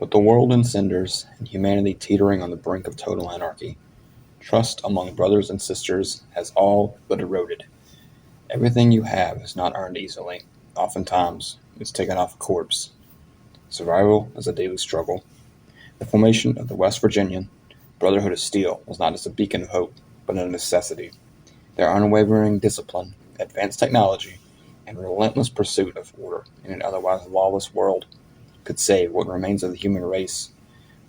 With the world in cinders and humanity teetering on the brink of total anarchy, trust among brothers and sisters has all but eroded. Everything you have is not earned easily. Oftentimes, it's taken off a corpse. Survival is a daily struggle. The formation of the West Virginian Brotherhood of Steel was not just a beacon of hope, but a necessity. Their unwavering discipline, advanced technology, and relentless pursuit of order in an otherwise lawless world could save what remains of the human race.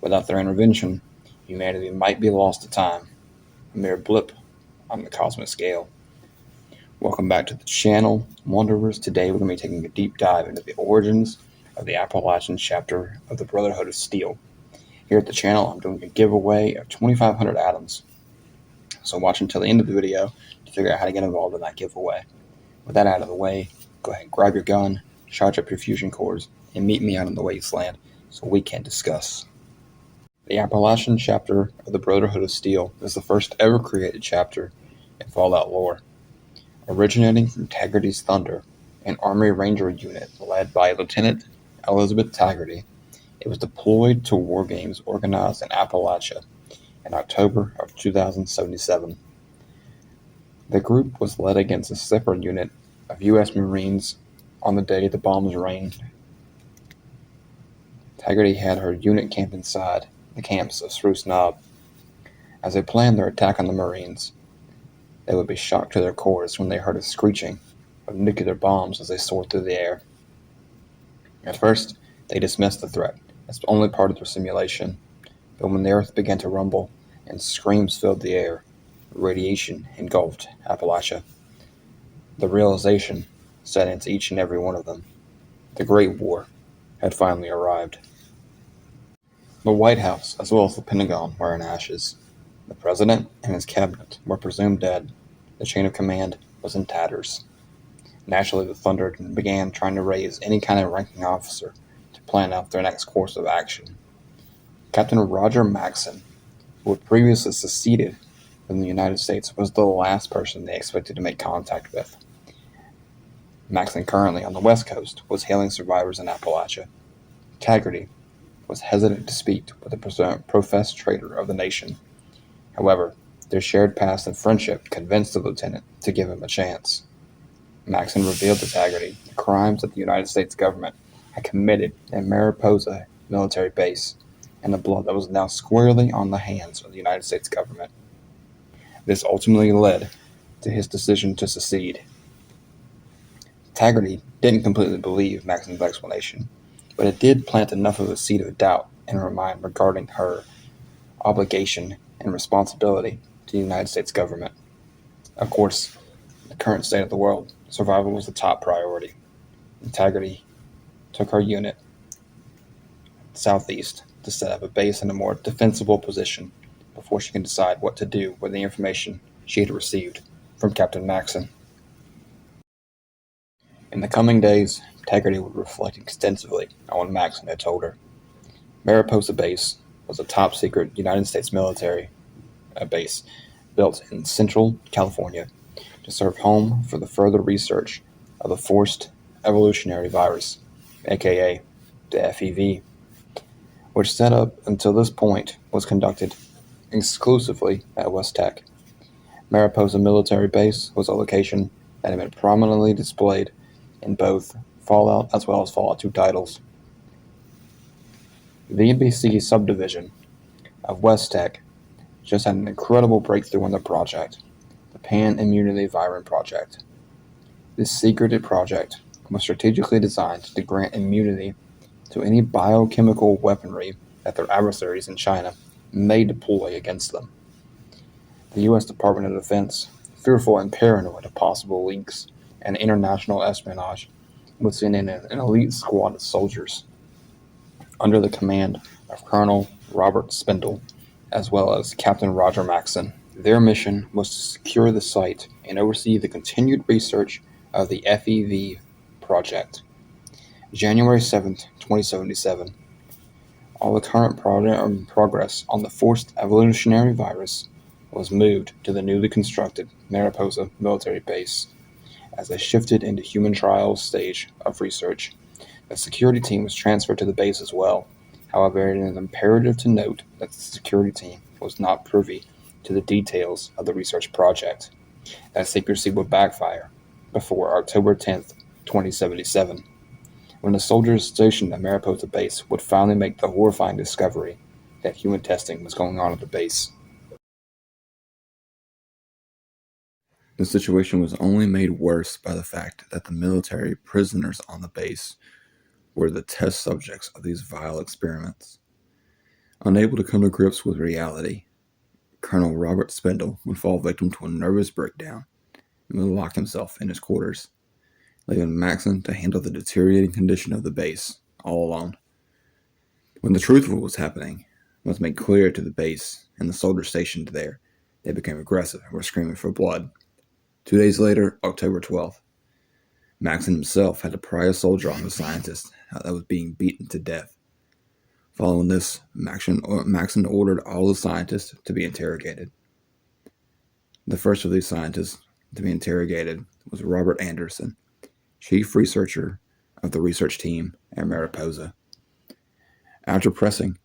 Without their intervention, humanity might be lost to time, a mere blip on the cosmic scale. Welcome back to the channel, Wanderers. Today we're going to be taking a deep dive into the origins of the Appalachian Chapter of the Brotherhood of Steel. Here at the channel, I'm doing a giveaway of 2,500 atoms, so watch until the end of the video to figure out how to get involved in that giveaway. With that out of the way, go ahead and grab your gun, charge up your fusion cores, and meet me out in the wasteland so we can discuss. The Appalachian Chapter of the Brotherhood of Steel is the first ever created chapter in Fallout lore. Originating from Taggarty's Thunder, an Army Ranger unit led by Lieutenant Elizabeth Taggarty, it was deployed to war games organized in Appalachia in October of 2077. The group was led against a separate unit of U.S. Marines on the day the bombs rained. Taggarty had her unit camped inside the camps of Spruce Knob. As they planned their attack on the Marines, they would be shocked to their cores when they heard a screeching of nuclear bombs as they soared through the air. At first, they dismissed the threat as only part of their simulation, but when the earth began to rumble and screams filled the air, radiation engulfed Appalachia. The realization set into each and every one of them. The Great War had finally arrived. The White House, as well as the Pentagon, were in ashes. The president and his cabinet were presumed dead. The chain of command was in tatters. Naturally, the Thunder began trying to raise any kind of ranking officer to plan out their next course of action. Captain Roger Maxson, who had previously seceded from the United States, was the last person they expected to make contact with. Maxson, currently on the West Coast, was hailing survivors in Appalachia. Taggarty was hesitant to speak with the professed traitor of the nation. However, their shared past and friendship convinced the lieutenant to give him a chance. Maxson revealed to Taggarty the crimes that the United States government had committed at Mariposa military base and the blood that was now squarely on the hands of the United States government. This ultimately led to his decision to secede. Taggarty didn't completely believe Maxson's explanation, but it did plant enough of a seed of doubt in her mind regarding her obligation and responsibility to the United States government. Of course, in the current state of the world, survival was the top priority. And Taggarty took her unit southeast to set up a base in a more defensible position before she can decide what to do with the information she had received from Captain Maxson. In the coming days, Taggarty would reflect extensively on what Maxson had told her. Mariposa Base was a top-secret United States military base built in Central California to serve home for the further research of the forced evolutionary virus, aka the FEV, which set up until this point was conducted exclusively at West Tech. Mariposa Military Base was a location that had been prominently displayed in both Fallout as well as Fallout 2 titles. The NBC subdivision of West Tech just had an incredible breakthrough on the project, the Pan-Immunity Virus Project. This secreted project was strategically designed to grant immunity to any biochemical weaponry that their adversaries in China may deploy against them. The U.S. Department of Defense, fearful and paranoid of possible leaks and international espionage, would send in an elite squad of soldiers under the command of Colonel Robert Spindle, as well as Captain Roger Maxson. Their mission was to secure the site and oversee the continued research of the FEV project. January 7th, 2077. All the current progress on the forced evolutionary virus was moved to the newly constructed Mariposa military base. As they shifted into human trials stage of research, the security team was transferred to the base as well. However, it is imperative to note that the security team was not privy to the details of the research project. That secrecy would backfire before October 10th, 2077, when the soldiers stationed at Mariposa Base would finally make the horrifying discovery that human testing was going on at the base. The situation was only made worse by the fact that the military prisoners on the base were the test subjects of these vile experiments. Unable to come to grips with reality, Colonel Robert Spindle would fall victim to a nervous breakdown and would lock himself in his quarters, leaving Maxon to handle the deteriorating condition of the base all alone. When the truth of what was happening was made clear to the base and the soldiers stationed there, they became aggressive and were screaming for blood. 2 days later, October 12th, Maxon himself had to pry a soldier on the scientist that was being beaten to death. Following this, Maxon ordered all the scientists to be interrogated. The first of these scientists to be interrogated was Robert Anderson, chief researcher of the research team at Mariposa. After pressing,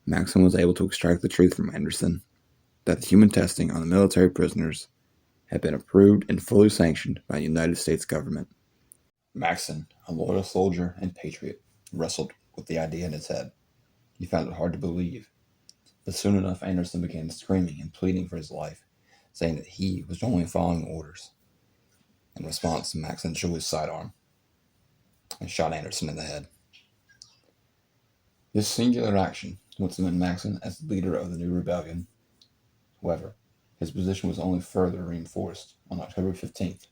Maxon was able to extract the truth from Anderson that the human testing on the military prisoners had been approved and fully sanctioned by the United States government. Maxon, a loyal soldier and patriot, wrestled with the idea in his head. He found it hard to believe, but soon enough Anderson began screaming and pleading for his life, saying that he was only following orders. In response, Maxon drew his sidearm and shot Anderson in the head. This singular action would cement Maxon as the leader of the new rebellion. However, his position was only further reinforced on October 15th,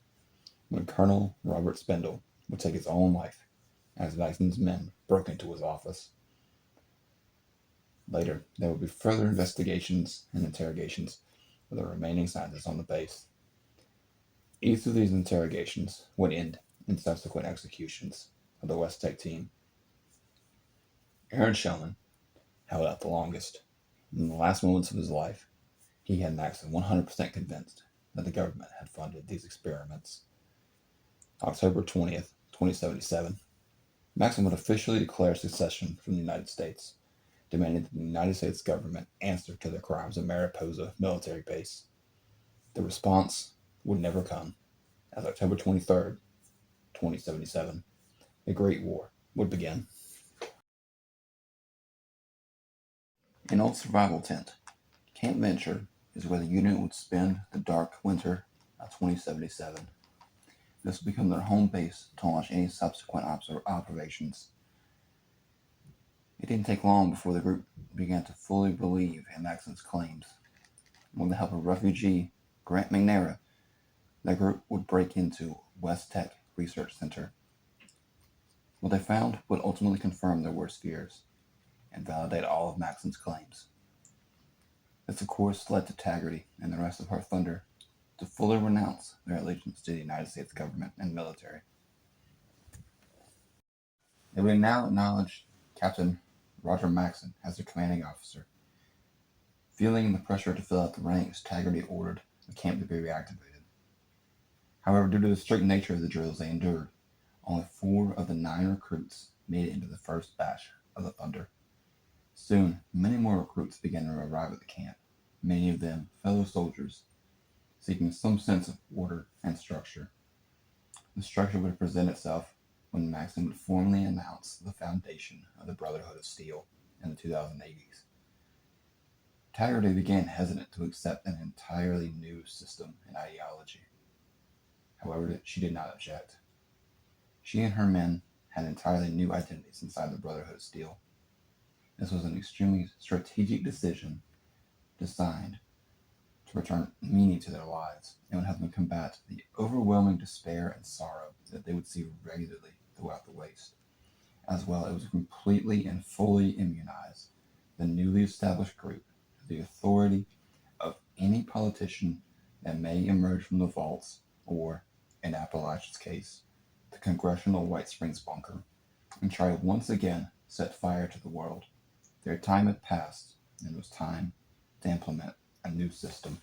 when Colonel Robert Spindle would take his own life as Maxon's men broke into his office. Later, there would be further investigations and interrogations of the remaining scientists on the base. Each of these interrogations would end in subsequent executions of the West Tech team. Aaron Shellman held out the longest. In the last moments of his life, he had Maxon 100% convinced that the government had funded these experiments. October 20th, 2077, Maxon would officially declare secession from the United States, demanding that the United States government answer to the crimes of Mariposa military base. The response would never come, as October 23rd, 2077, the Great War would begin. An old survival tent, Camp Venture is where the unit would spend the dark winter of 2077. This would become their home base to launch any subsequent observations. It didn't take long before the group began to fully believe in Maxon's claims. With the help of refugee Grant McNamara, the group would break into West Tech Research Center. What they found would ultimately confirm their worst fears and validate all of Maxon's claims. This, of course, led to Taggarty and the rest of Heart Thunder to fully renounce their allegiance to the United States government and military. They would now acknowledge Captain Roger Maxon as their commanding officer. Feeling the pressure to fill out the ranks, Taggarty ordered the camp to be reactivated. However, due to the strict nature of the drills they endured, only 4 of the 9 recruits made it into the first batch of the Thunder. Soon, many more recruits began to arrive at the camp, many of them fellow soldiers, seeking some sense of order and structure. The structure would present itself when Maxon would formally announce the foundation of the Brotherhood of Steel in the 2080s. Taggarty began hesitant to accept an entirely new system and ideology. However, she did not object. She and her men had entirely new identities inside the Brotherhood of Steel. This was an extremely strategic decision designed to return meaning to their lives and would help them combat the overwhelming despair and sorrow that they would see regularly throughout the waste. As well, it would completely and fully immunize the newly established group to the authority of any politician that may emerge from the vaults or, in Appalachian's case, the Congressional White Springs bunker, and try to once again set fire to the world. Their time had passed, and it was time to implement a new system.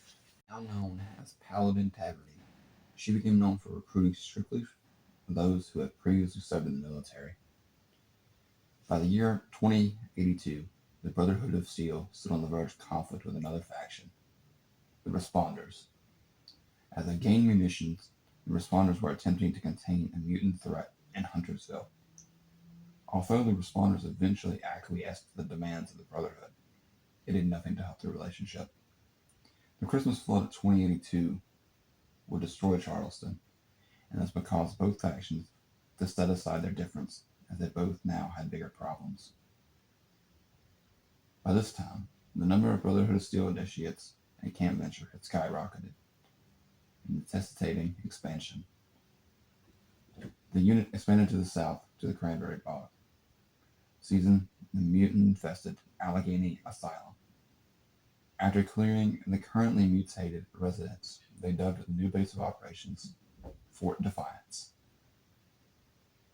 Now known as Paladin Taggarty, she became known for recruiting strictly for those who had previously served in the military. By the year 2082, the Brotherhood of Steel stood on the verge of conflict with another faction, the Responders. As they gained munitions, the Responders were attempting to contain a mutant threat in Huntersville. Although the Responders eventually acquiesced to the demands of the Brotherhood, it did nothing to help their relationship. The Christmas flood of 2082 would destroy Charleston, and this would cause both factions to set aside their difference, as they both now had bigger problems. By this time, the number of Brotherhood of Steel initiates in Camp Venture had skyrocketed, necessitating expansion. The unit expanded to the south to the Cranberry Bog, seizing the mutant-infested Allegheny Asylum. After clearing the currently mutated residents, they dubbed the new base of operations Fort Defiance.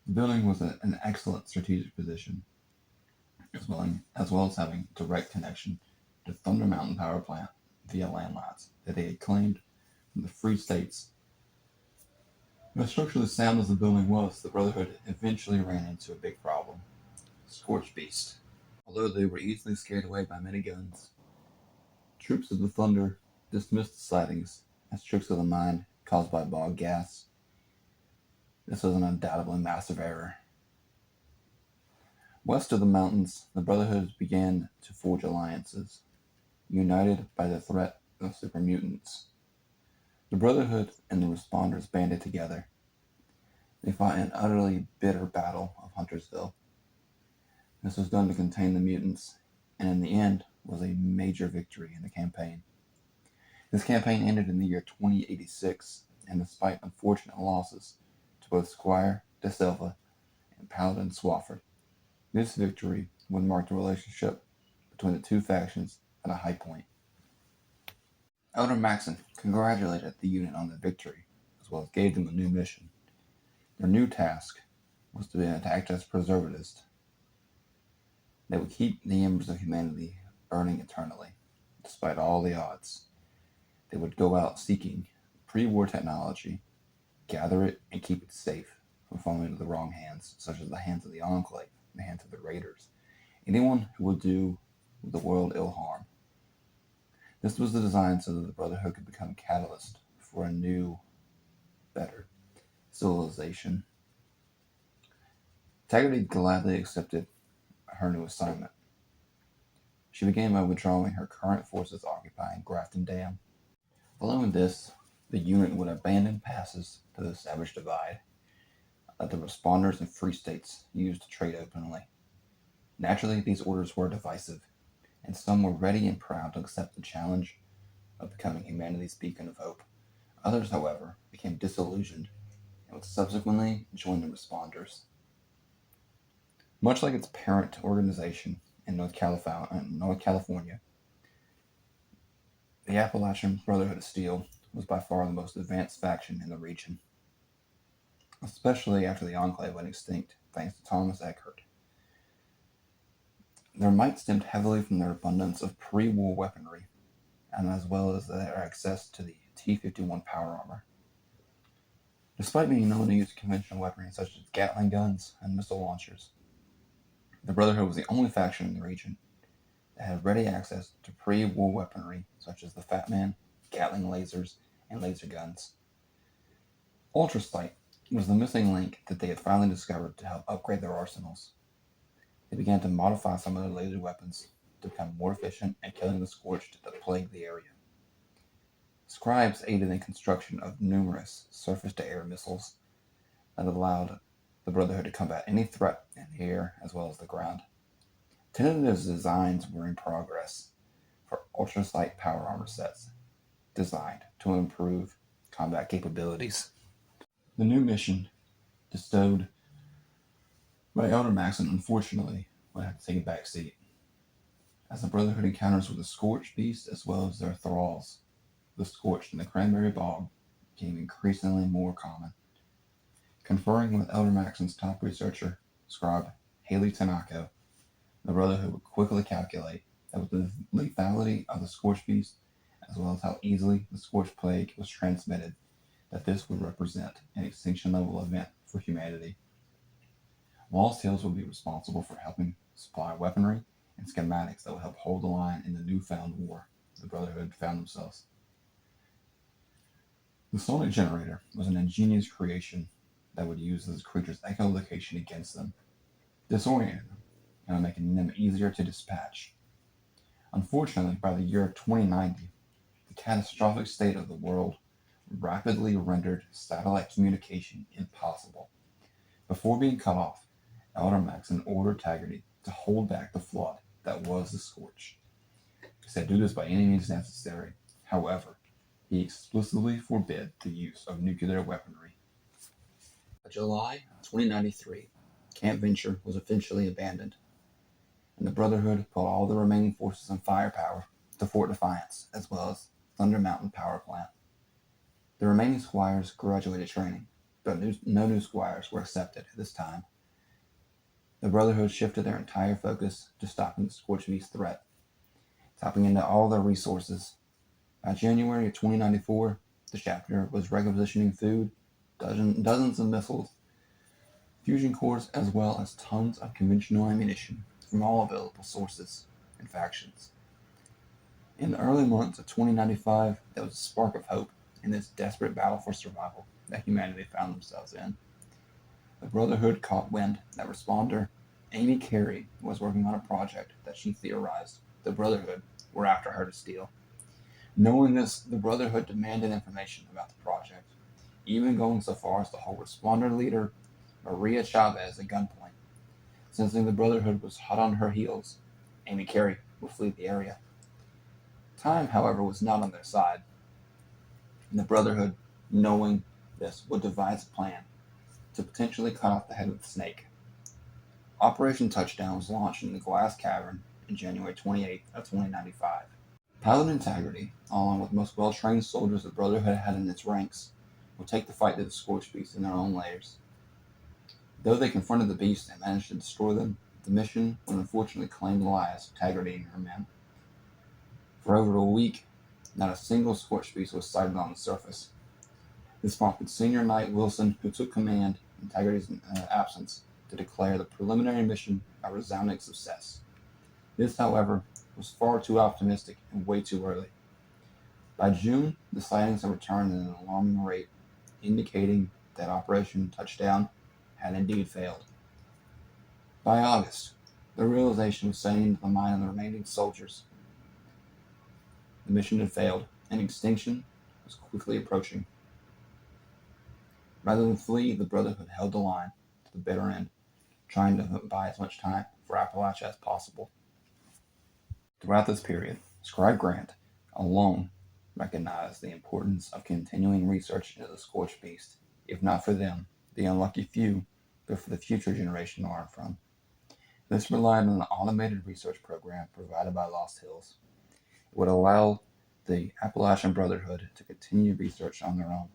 The building was in an excellent strategic position, as well as having direct connection to Thunder Mountain Power Plant via landlines that they had claimed from the Free States. As structurally sound as the building was, the Brotherhood eventually ran into a big problem: Scorched Beast. Although they were easily scared away by many guns, troops of the Thunder dismissed the sightings as tricks of the mind caused by bog gas. This was an undoubtedly massive error. West of the mountains, the Brotherhood began to forge alliances, united by the threat of super mutants. The Brotherhood and the Responders banded together. They fought an utterly bitter battle of Huntersville. This was done to contain the mutants, and in the end was a major victory in the campaign. This campaign ended in the year 2086, and despite unfortunate losses to both Squire De Silva and Paladin Swafford, this victory would mark the relationship between the two factions at a high point. Elder Maxon congratulated the unit on the victory, as well as gave them a new mission. Their new task was to act as preservationists. They would keep the embers of humanity burning eternally, despite all the odds. They would go out seeking pre-war technology, gather it, and keep it safe from falling into the wrong hands, such as the hands of the Enclave, the hands of the Raiders, anyone who would do the world ill harm. This was the design so that the Brotherhood could become a catalyst for a new, better civilization. Taggart gladly accepted her new assignment. She began by withdrawing her current forces occupying Grafton Dam. Following this, the unit would abandon passes to the established divide that the Responders and Free States used to trade openly. Naturally, these orders were divisive, and some were ready and proud to accept the challenge of becoming humanity's beacon of hope. Others, however, became disillusioned and would subsequently join the Responders. Much like its parent organization in North California, the Appalachian Brotherhood of Steel was by far the most advanced faction in the region, especially after the Enclave went extinct thanks to Thomas Eckert. Their might stemmed heavily from their abundance of pre-war weaponry, and as well as their access to the T-51 power armor. Despite being known to use conventional weaponry such as Gatling guns and missile launchers, the Brotherhood was the only faction in the region that had ready access to pre-war weaponry such as the Fat Man, Gatling lasers, and laser guns. Ultrasight was the missing link that they had finally discovered to help upgrade their arsenals. They began to modify some of their laser weapons to become more efficient at killing the Scorched that plagued the area. Scribes aided in construction of numerous surface-to-air missiles that allowed the Brotherhood to combat any threat in the air as well as the ground. Tentative designs were in progress for ultrasight power armor sets designed to improve combat capabilities. The new mission bestowed by Elder Maxon, unfortunately, would have to take a back seat, as the Brotherhood encounters with the Scorched Beast as well as their thralls, the Scorched in the Cranberry Bog, became increasingly more common. Conferring with Elder Maxon's top researcher, scribe Haley Tanako, the Brotherhood would quickly calculate that with the lethality of the Scorched Beast, as well as how easily the Scorched Plague was transmitted, that this would represent an extinction-level event for humanity. Lost Hills would be responsible for helping supply weaponry and schematics that would help hold the line in the newfound war the Brotherhood found themselves. The sonic generator was an ingenious creation that would use this creature's echolocation against them, disorienting them, and making them easier to dispatch. Unfortunately, by the year 2090, the catastrophic state of the world rapidly rendered satellite communication impossible. Before being cut off, Elder Maxon ordered Taggarty to hold back the flood that was the Scorch. He said do this by any means necessary. However, he explicitly forbid the use of nuclear weaponry. By July 2093, Camp Venture was officially abandoned, and the Brotherhood put all the remaining forces and firepower to Fort Defiance, as well as Thunder Mountain Power Plant. The remaining squires graduated training, but no new squires were accepted at this time. The Brotherhood shifted their entire focus to stopping the Scorched Beast threat, tapping into all their resources. By January of 2094, the chapter was requisitioning food, dozens of missiles, fusion cores, as well as tons of conventional ammunition from all available sources and factions. In the early months of 2095, there was a spark of hope in this desperate battle for survival that humanity found themselves in. The Brotherhood caught wind that responder Amy Carey was working on a project that she theorized the Brotherhood were after her to steal. Knowing this, the Brotherhood demanded information about the project, even going so far as to hold responder leader Maria Chavez at gunpoint. Sensing the Brotherhood was hot on her heels, Amy Carey would flee the area. Time, however, was not on their side, and the Brotherhood, knowing this, would devise a plan to potentially cut off the head of the snake. Operation Touchdown was launched in the Glass Cavern in January 28 of 2095. Paladin Taggarty, along with most well-trained soldiers the Brotherhood had in its ranks, would take the fight to the Scorched Beast in their own layers. Though they confronted the beast and managed to destroy them, the mission would unfortunately claim the lives of Taggarty and her men. For over a week, not a single Scorched Beast was sighted on the surface. This prompted Senior Knight Wilson, who took command in Taggarty's absence, to declare the preliminary mission a resounding success. This, however, was far too optimistic and way too early. By June, the sightings had returned at an alarming rate, indicating that Operation Touchdown had indeed failed. By August, the realization was setting into the mind of the remaining soldiers. The mission had failed, and extinction was quickly approaching. Rather than flee, the Brotherhood held the line to the bitter end, trying to buy as much time for Appalachia as possible. Throughout this period, Scribe Grant alone recognized the importance of continuing research into the Scorched Beast, if not for them, the unlucky few, but for the future generation to learn from. This relied on an automated research program provided by Lost Hills. It would allow the Appalachian Brotherhood to continue research on their own.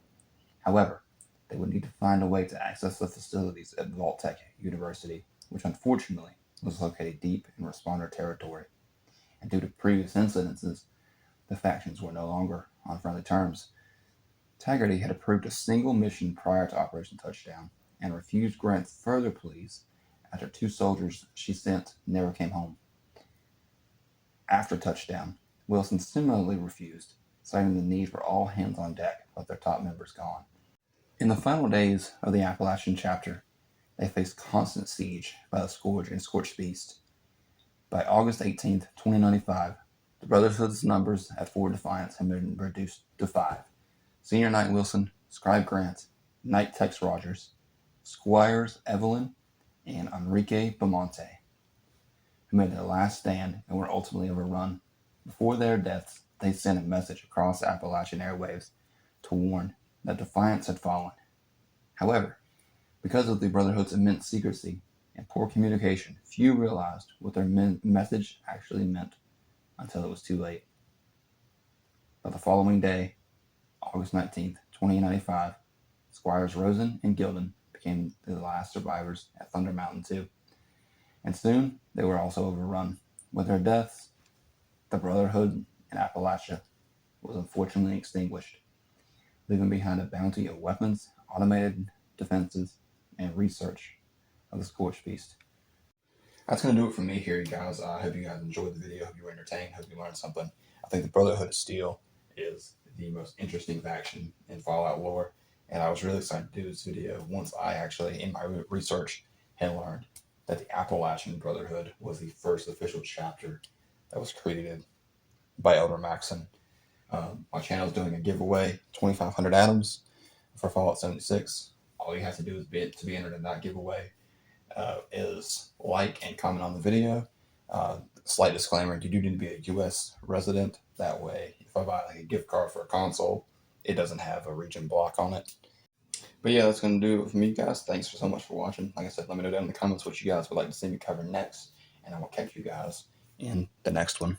However, they would need to find a way to access the facilities at Vault-Tec University, which unfortunately was located deep in responder territory. And due to previous incidences, the factions were no longer on friendly terms. Taggarty had approved a single mission prior to Operation Touchdown and refused Grant's further pleas after 2 soldiers she sent never came home. After Touchdown, Wilson similarly refused, citing the need for all hands on deck with their top members gone. In the final days of the Appalachian Chapter, they faced constant siege by the Scourge and Scorched Beast. By August 18, 2095, the Brotherhood's numbers at Fort Defiance had been reduced to 5. Senior Knight Wilson, Scribe Grant, Knight Tex Rogers, Squires Evelyn, and Enrique Bamonte, who made their last stand and were ultimately overrun. Before their deaths, they sent a message across Appalachian airwaves to warn that Defiance had fallen. However, because of the Brotherhood's immense secrecy and poor communication, few realized what their message actually meant until it was too late. But the following day, August 19th, 2095, Squires Rosen and Gilden became the last survivors at Thunder Mountain 2. And soon, they were also overrun. With their deaths, the Brotherhood in Appalachia was unfortunately extinguished, leaving behind a bounty of weapons, automated defenses, and research of the Scorched Beast. That's going to do it for me here, you guys. I hope you guys enjoyed the video. Hope you were entertained. Hope you learned something. I think the Brotherhood of Steel is the most interesting faction in Fallout lore, and I was really excited to do this video once I actually, in my research, had learned that the Appalachian Brotherhood was the first official chapter that was created by Elder Maxon. My channel is doing a giveaway, 2,500 atoms for Fallout 76. All you have to do is to be entered in that giveaway is like and comment on the video. Slight disclaimer, you do need to be a U.S. resident. That way, if I buy like a gift card for a console, it doesn't have a region block on it. But yeah, that's going to do it for me, guys. Thanks so much for watching. Like I said, let me know down in the comments what you guys would like to see me cover next, and I will catch you guys in the next one.